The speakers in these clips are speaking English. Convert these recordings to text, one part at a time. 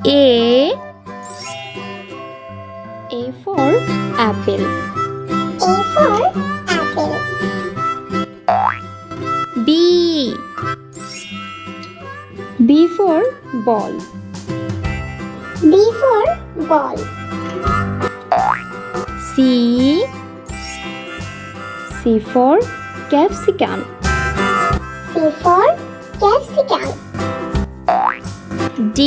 A for apple. A for apple. B for ball. B for ball. C for capsicum. C for capsicum. D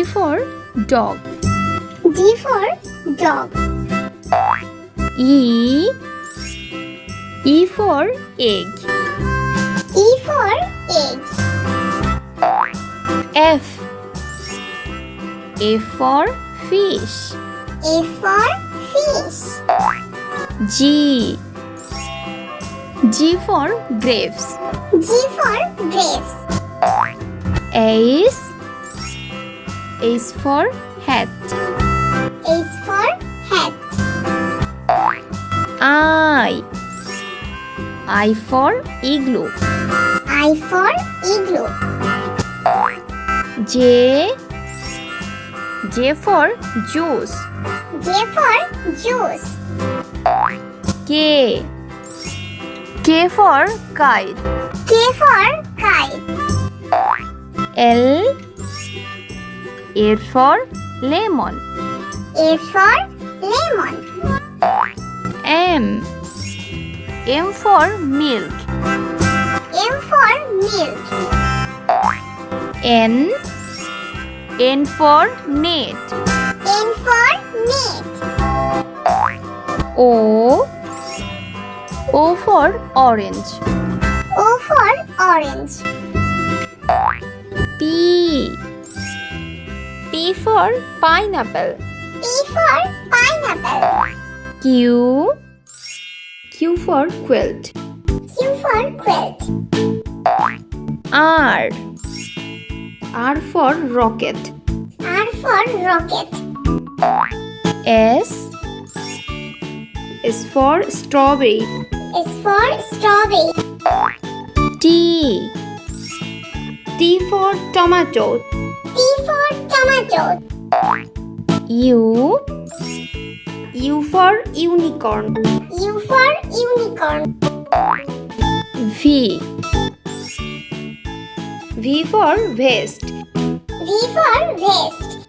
for dog. D for dog. E for egg. E for egg. F for fish. A for fish. G for grapes. G for grapes. H for hat. H for hat. I for igloo. I for igloo. J for juice. J for juice. K for kite. K for kite. L for lemon. A for lemon. M for milk. M for milk. N for net. N for net. O for orange. O for orange. P for pineapple. P for pineapple. Q for quilt. Q for quilt. R for rocket. R for rocket. S for strawberry. S for strawberry. T for tomato. T for tomato. U for unicorn. U for unicorn. V for vest. V for vest.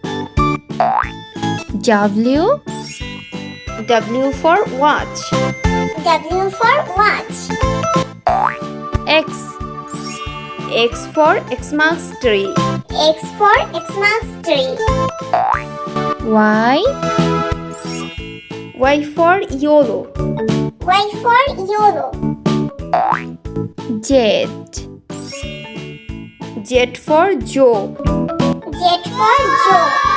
W for watch. W for watch. X for Xmas tree. X for Xmas tree. Y for YOLO. Y for YOLO. Z for Joe. Z for Joe.